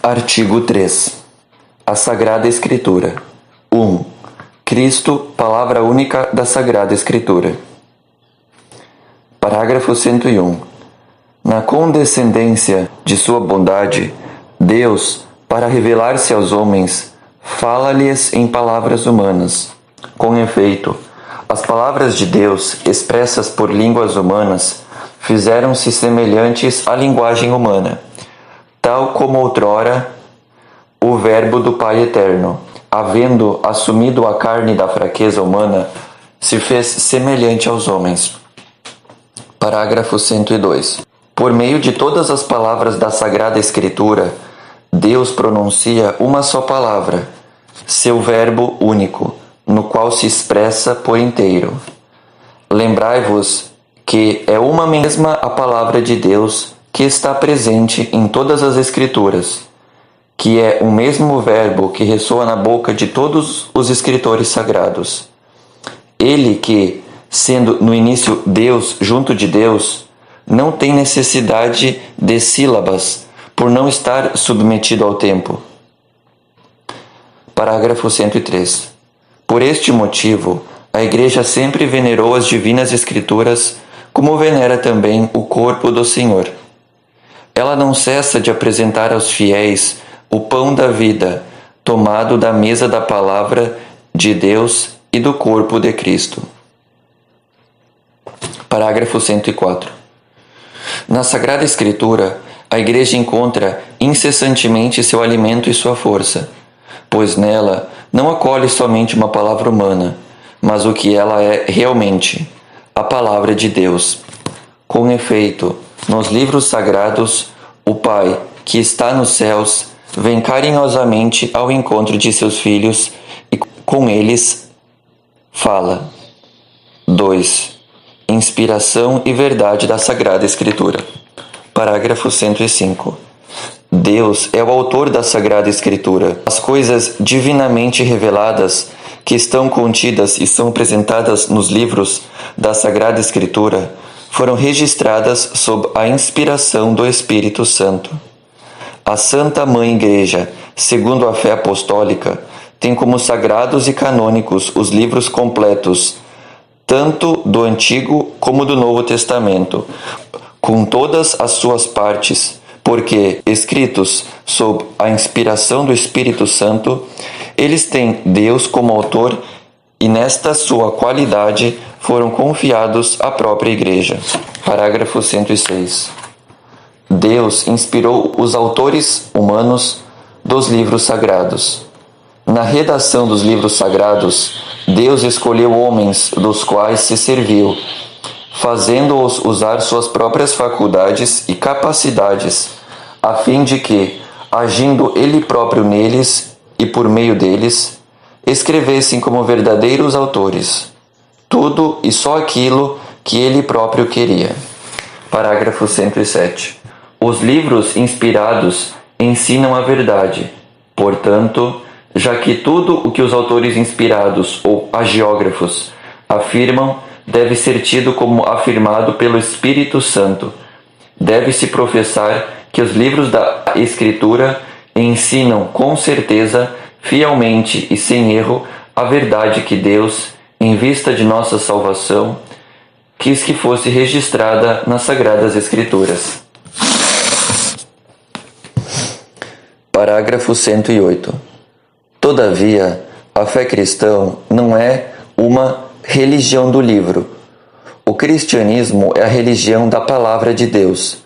Artigo 3. A Sagrada Escritura. 1. Cristo, palavra única da Sagrada Escritura. Parágrafo 101. Na condescendência de sua bondade, Deus, para revelar-se aos homens, fala-lhes em palavras humanas. Com efeito, as palavras de Deus, expressas por línguas humanas, fizeram-se semelhantes à linguagem humana, tal como outrora o Verbo do Pai Eterno, havendo assumido a carne da fraqueza humana, se fez semelhante aos homens. Parágrafo 102. Por meio de todas as palavras da Sagrada Escritura, Deus pronuncia uma só palavra, seu Verbo único, no qual se expressa por inteiro. Lembrai-vos que é uma mesma a palavra de Deus que está presente em todas as Escrituras, que é o mesmo Verbo que ressoa na boca de todos os escritores sagrados. Ele que, sendo no início Deus junto de Deus, não tem necessidade de sílabas, por não estar submetido ao tempo. Parágrafo 103. Por este motivo, a Igreja sempre venerou as divinas Escrituras, como venera também o corpo do Senhor. Ela não cessa de apresentar aos fiéis o pão da vida, tomado da mesa da palavra de Deus e do corpo de Cristo. Parágrafo 104. Na Sagrada Escritura, a Igreja encontra incessantemente seu alimento e sua força, pois nela não acolhe somente uma palavra humana, mas o que ela é realmente, a palavra de Deus. Com efeito, nos livros sagrados, o Pai, que está nos céus, vem carinhosamente ao encontro de seus filhos e com eles fala. 2. Inspiração e verdade da Sagrada Escritura. Parágrafo 105. Deus é o autor da Sagrada Escritura. As coisas divinamente reveladas que estão contidas e são apresentadas nos livros da Sagrada Escritura foram registradas sob a inspiração do Espírito Santo. A Santa Mãe Igreja, segundo a fé apostólica, tem como sagrados e canônicos os livros completos, tanto do Antigo como do Novo Testamento, com todas as suas partes, porque, escritos sob a inspiração do Espírito Santo, eles têm Deus como autor e nesta sua qualidade foram confiados à própria Igreja. Parágrafo 106. Deus inspirou os autores humanos dos livros sagrados. Na redação dos livros sagrados, Deus escolheu homens dos quais se serviu, fazendo-os usar suas próprias faculdades e capacidades, a fim de que, agindo Ele próprio neles e por meio deles, escrevessem como verdadeiros autores tudo e só aquilo que Ele próprio queria. Parágrafo 107. Os livros inspirados ensinam a verdade. Portanto, já que tudo o que os autores inspirados ou agiógrafos afirmam deve ser tido como afirmado pelo Espírito Santo, deve-se professar que os livros da Escritura ensinam com certeza, fielmente e sem erro, a verdade que Deus, em vista de nossa salvação, quis que fosse registrada nas Sagradas Escrituras. Parágrafo 108. Todavia, a fé cristã não é uma religião do livro. O cristianismo é a religião da palavra de Deus,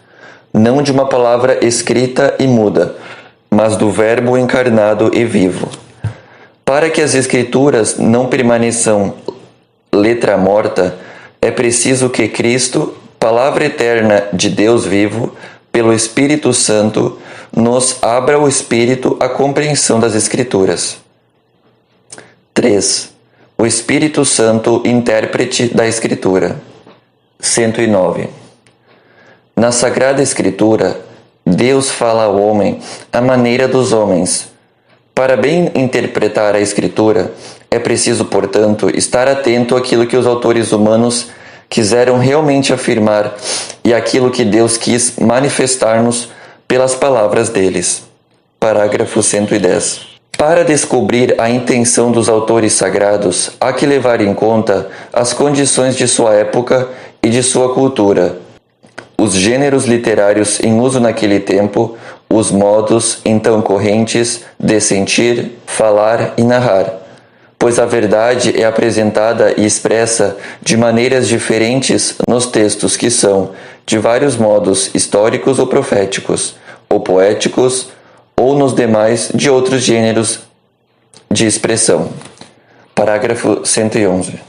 não de uma palavra escrita e muda, mas do Verbo encarnado e vivo. Para que as Escrituras não permaneçam letra morta, é preciso que Cristo, palavra eterna de Deus vivo, pelo Espírito Santo, nos abra o Espírito à compreensão das Escrituras. 3. O Espírito Santo, intérprete da Escritura. 109. Na Sagrada Escritura, Deus fala ao homem à maneira dos homens. Para bem interpretar a Escritura, é preciso, portanto, estar atento àquilo que os autores humanos quiseram realmente afirmar e àquilo que Deus quis manifestar-nos pelas palavras deles. Parágrafo 110. Para descobrir a intenção dos autores sagrados, há que levar em conta as condições de sua época e de sua cultura, os gêneros literários em uso naquele tempo, os modos então correntes de sentir, falar e narrar, pois a verdade é apresentada e expressa de maneiras diferentes nos textos que são, de vários modos, históricos ou proféticos, ou poéticos, ou nos demais de outros gêneros de expressão. Parágrafo 111.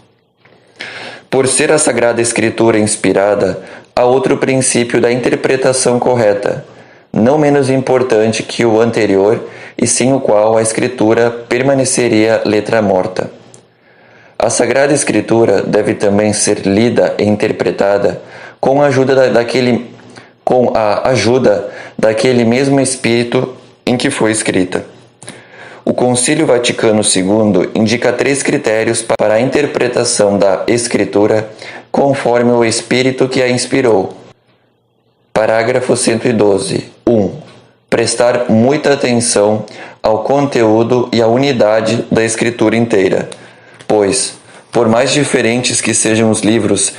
Por ser a Sagrada Escritura inspirada, há outro princípio da interpretação correta, não menos importante que o anterior, e sem o qual a Escritura permaneceria letra morta. A Sagrada Escritura deve também ser lida e interpretada com a ajuda daquele mesmo Espírito em que foi escrita. O Concílio Vaticano II indica 3 critérios para a interpretação da Escritura conforme o Espírito que a inspirou. Parágrafo 112. 1. Prestar muita atenção ao conteúdo e à unidade da Escritura inteira, pois, por mais diferentes que sejam os livros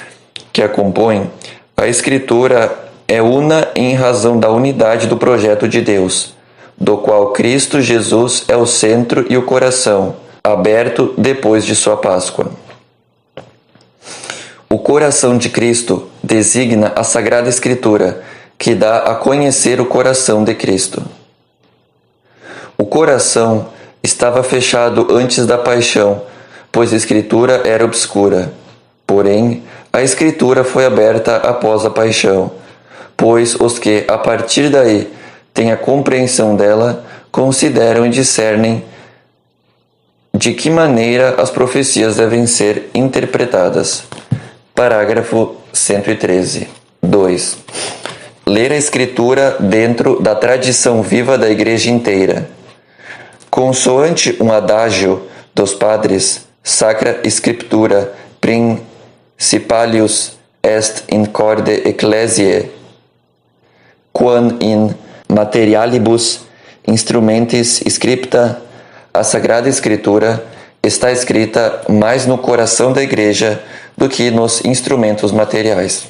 que a compõem, a Escritura é una em razão da unidade do projeto de Deus, do qual Cristo Jesus é o centro e o coração, aberto depois de sua Páscoa. O coração de Cristo designa a Sagrada Escritura, que dá a conhecer o coração de Cristo. O coração estava fechado antes da paixão, pois a Escritura era obscura. Porém, a Escritura foi aberta após a paixão, pois os que, a partir daí, têm a compreensão dela, consideram e discernem de que maneira as profecias devem ser interpretadas. Parágrafo 113. 2. Ler a Escritura dentro da tradição viva da Igreja inteira. Consoante um adágio dos padres, Sacra Scriptura principalius est in corde ecclesiae, quam in materialibus instrumentis scripta, a Sagrada Escritura está escrita mais no coração da Igreja do que nos instrumentos materiais.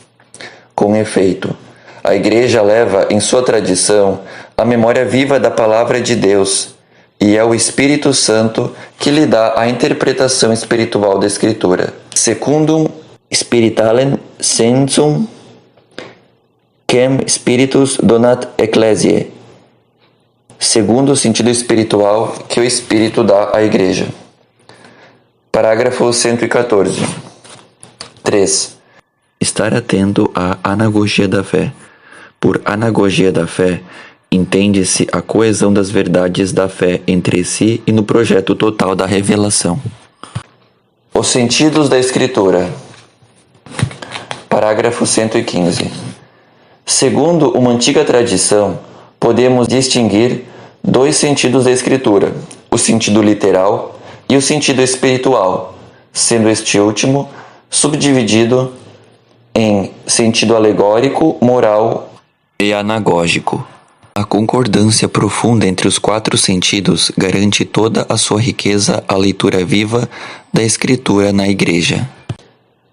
Com efeito, a Igreja leva em sua tradição a memória viva da Palavra de Deus, e é o Espírito Santo que lhe dá a interpretação espiritual da Escritura. Secundum spiritualem sensum quem Spiritus donat ecclesiae, segundo o sentido espiritual que o Espírito dá à Igreja. Parágrafo 114. 3. Estar atento à anagogia da fé. Por anagogia da fé, entende-se a coesão das verdades da fé entre si e no projeto total da revelação. Os sentidos da Escritura. Parágrafo 115. Segundo uma antiga tradição, podemos distinguir 2 sentidos da Escritura, o sentido literal e o sentido espiritual, sendo este último subdividido em sentido alegórico, moral e anagógico. A concordância profunda entre os 4 sentidos garante toda a sua riqueza à leitura viva da Escritura na Igreja.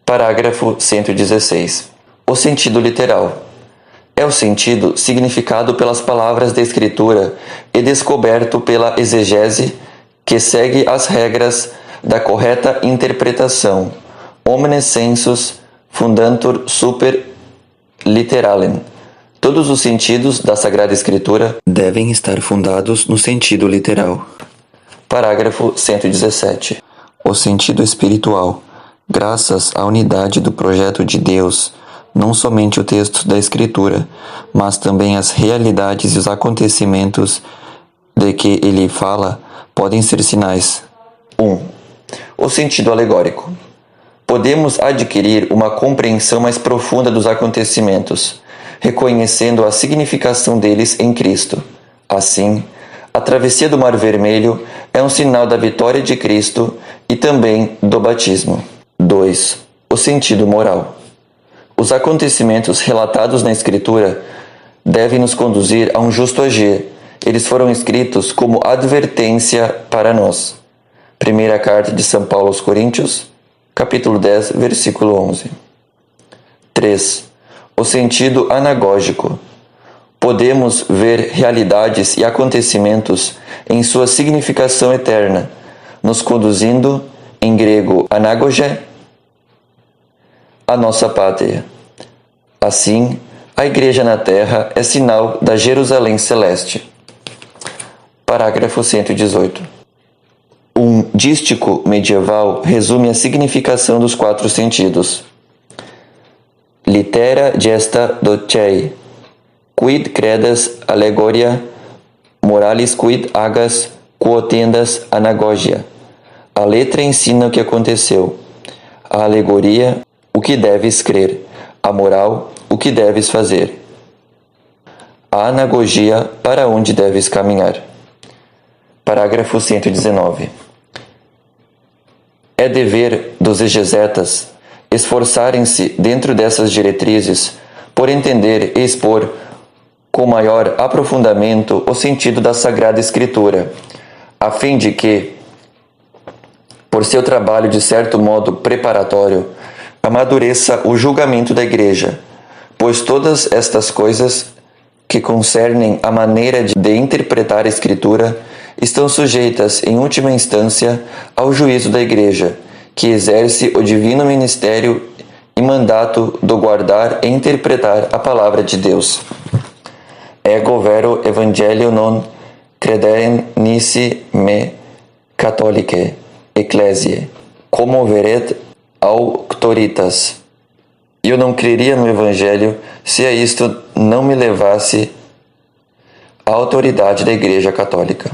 Parágrafo 116. O sentido literal é o sentido significado pelas palavras da Escritura e descoberto pela exegese que segue as regras da correta interpretação. Omnes sensus fundantur super literalem. Todos os sentidos da Sagrada Escritura devem estar fundados no sentido literal. Parágrafo 117. O sentido espiritual. Graças à unidade do projeto de Deus, não somente o texto da Escritura, mas também as realidades e os acontecimentos de que ele fala podem ser sinais. 1. O sentido alegórico. Podemos adquirir uma compreensão mais profunda dos acontecimentos, reconhecendo a significação deles em Cristo. Assim, a travessia do Mar Vermelho é um sinal da vitória de Cristo e também do batismo. 2. O sentido moral. Os acontecimentos relatados na Escritura devem nos conduzir a um justo agir eles foram escritos como advertência para nós. Primeira carta de São Paulo aos Coríntios, capítulo 10, versículo 11. 3. O sentido anagógico. Podemos ver realidades e acontecimentos em sua significação eterna, nos conduzindo, em grego anagoge, à nossa pátria. Assim, a Igreja na Terra é sinal da Jerusalém Celeste. Parágrafo 118. Um dístico medieval resume a significação dos 4 sentidos. Litera gesta docei, quid credas allegoria, moralis quid agas, quotendas anagogia. A letra ensina o que aconteceu. A alegoria, o que deves crer. A moral, o que deves fazer. A anagogia, para onde deves caminhar. Parágrafo 119. É dever dos exegetas esforçarem-se dentro dessas diretrizes por entender e expor com maior aprofundamento o sentido da Sagrada Escritura, a fim de que, por seu trabalho de certo modo preparatório, amadureça o julgamento da Igreja, pois todas estas coisas que concernem a maneira de interpretar a Escritura estão sujeitas, em última instância, ao juízo da Igreja, que exerce o divino ministério e mandato do guardar e interpretar a palavra de Deus. Ego vero evangelio non credere nisi me catholicae ecclesiae, como veret auctoritas. Eu não creria no Evangelho se a isto não me levasse à autoridade da Igreja Católica.